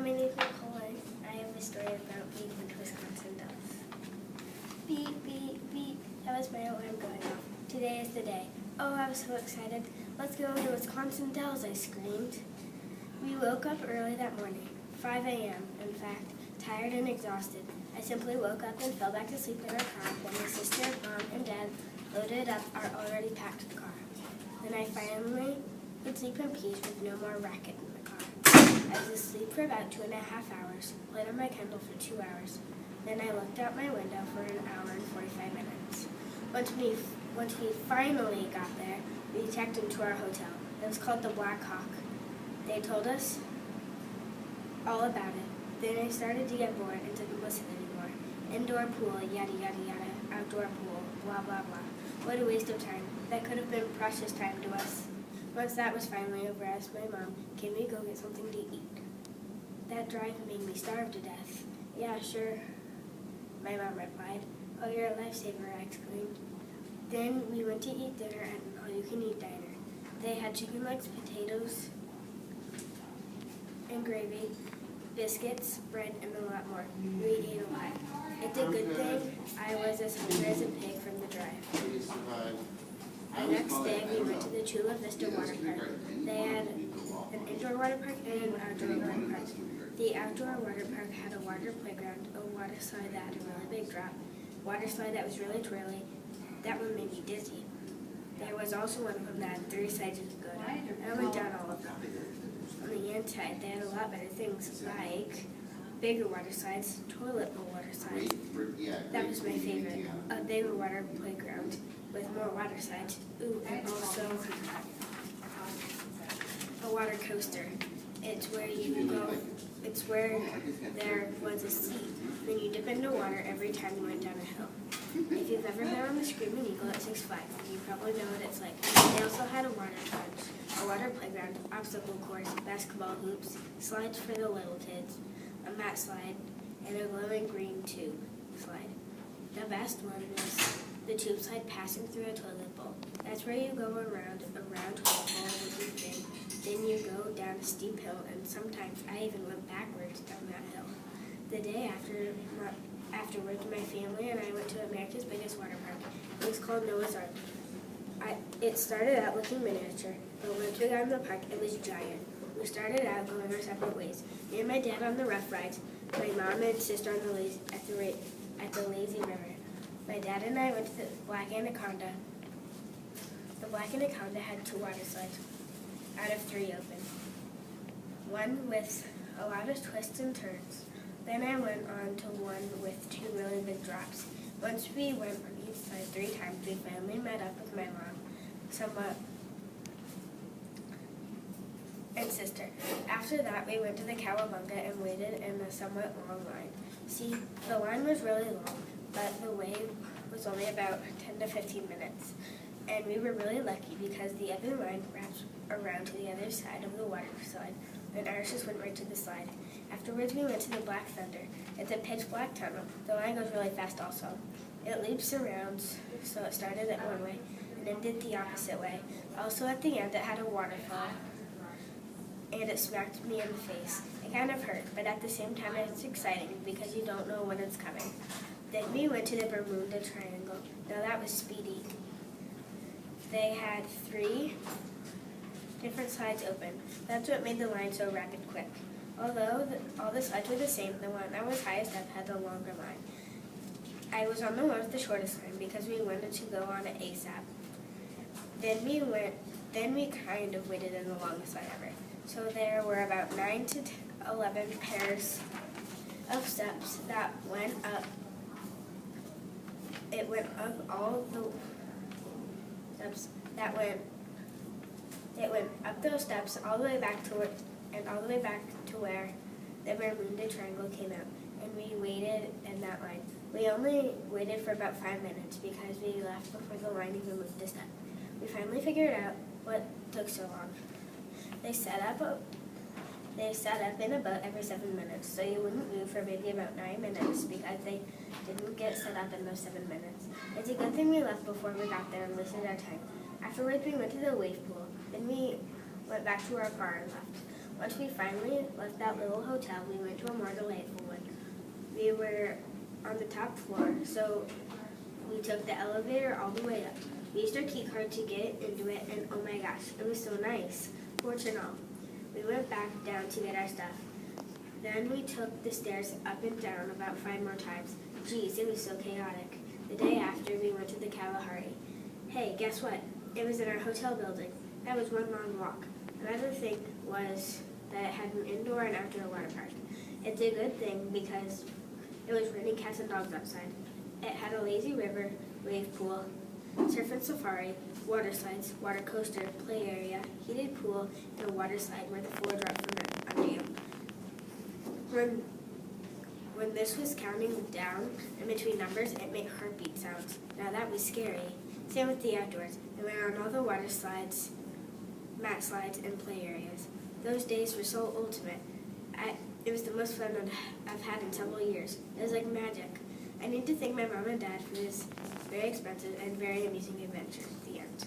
my name is Nicole. I have a story about being with Wisconsin Dells. Beep, beep, beep. That was my alarm going off. Today is the day. Oh, I was so excited. Let's go to Wisconsin Dells, I screamed. We woke up early that morning, 5 a.m. in fact, tired and exhausted. I simply woke up and fell back to sleep in our car when my sister, mom, and dad loaded up our already packed car. Then I finally could sleep in peace with no more racket in the car. I was asleep for about 2.5 hours, played on my Kindle for 2 hours. Then I looked out my window for an hour and 45 minutes. Once we finally got there, we checked into our hotel. It was called the Black Hawk. They told us all about it. Then I started to get bored and didn't listen anymore. Indoor pool, yada yada yada. Outdoor pool, blah blah blah. What a waste of time. That could have been precious time to us. Once that was finally over, I asked my mom, can we go get something to eat? That drive made me starve to death. Yeah, sure, my mom replied. Oh, you're a lifesaver, I exclaimed. Then we went to eat dinner at an all-you-can-eat diner. They had chicken legs, potatoes, and gravy, biscuits, bread, and a lot more. We ate a lot. It's a good thing I was as hungry as a pig from the drive. The next day, we went to the Chula Vista Water Park. They had an indoor water park and an outdoor water park. The outdoor water park had a water playground, a water slide that had a really big drop, water slide that was really twirly. That one made me dizzy. There was also one of them that had 3 sides you could go down. I went down all of them. On the inside, they had a lot better things like bigger water slides, toilet bowl water slides. That was my favorite. A bigger water playground with more water slides. Ooh, and also a water coaster. It's where you go. It's where there was a seat. Then you dip into water every time you went down a hill. If you've ever been on the Screaming Eagle at 6 Flags, you probably know what it's like. They also had a water charge, a water playground, obstacle course, basketball hoops, slides for the little kids, a mat slide, and a glowing green tube slide. The best one was the tube slide passing through a toilet bowl. That's where you go around a round toilet bowl with your thing. Then you go down a steep hill, and sometimes I even went backwards down that hill. The day afterwards, my family and I went to America's biggest water park. It was called Noah's Ark. It started out looking miniature, but once we got in the park, it was giant. We started out going our separate ways. Me and my dad on the rough rides, my mom and sister on at the lazy river. My dad and I went to the Black Anaconda. The Black Anaconda had 2 water slides out of 3 open. One with a lot of twists and turns. Then I went on to one with 2 really big drops. Once we went on each side 3 times, we finally met up with my mom, and sister. After that, we went to the Cowabunga and waited in a somewhat long line. See, the line was really long, but the wait was only about 10 to 15 minutes. And we were really lucky because the other line wrapped around to the other side of the water slide, and ours just went right to the slide. Afterwards, we went to the Black Thunder. It's a pitch black tunnel. The line goes really fast also. It leaps around, so it started at one way and ended the opposite way. Also at the end, it had a waterfall, and it smacked me in the face. It kind of hurt, but at the same time, it's exciting because you don't know when it's coming. Then we went to the Bermuda Triangle. Now that was speedy. They had 3 different slides open. That's what made the line so rapid quick. Although all the slides were the same, the one that was highest up had the longer line. I was on the one with the shortest line because we wanted to go on it ASAP. Then we kind of waited in the longest line ever. So there were about 9 to 11 pairs of steps that went up. It went up all the steps that went. It went up those steps all the way back to where the Bermuda Triangle came out, and we waited in that line. We only waited for about 5 minutes because we left before the line even moved a step. We finally figured out what took so long. They set up in a boat every 7 minutes, so you wouldn't move for maybe about 9 minutes because they didn't get set up in those 7 minutes. It's a good thing we left before we got there and wasted our time. Afterwards, we went to the wave pool. Then we went back to our car and left. Once we finally left that little hotel, we went to a more delightful one. We were on the top floor, so we took the elevator all the way up. We used our key card to get into it, and oh my gosh, it was so nice. Porch and all. We went back down to get our stuff. Then we took the stairs up and down about 5 more times. Geez, it was so chaotic. The day after, we went to the Kalahari. Hey, guess what? It was in our hotel building. That was one long walk. Another thing was that it had an indoor and outdoor water park. It's a good thing because it was raining cats and dogs outside. It had a lazy river, wave pool, surf and safari, water slides, water coaster, play area, heated pool, and a water slide where the floor dropped from under you. When this was counting down in between numbers, it made heartbeat sounds. Now that was scary. Same with the outdoors. It went on all the water slides, mat slides, and play areas. Those days were so ultimate. It was the most fun I've had in several years. It was like magic. I need to thank my mom and dad for this very expensive and very amusing adventure. The end.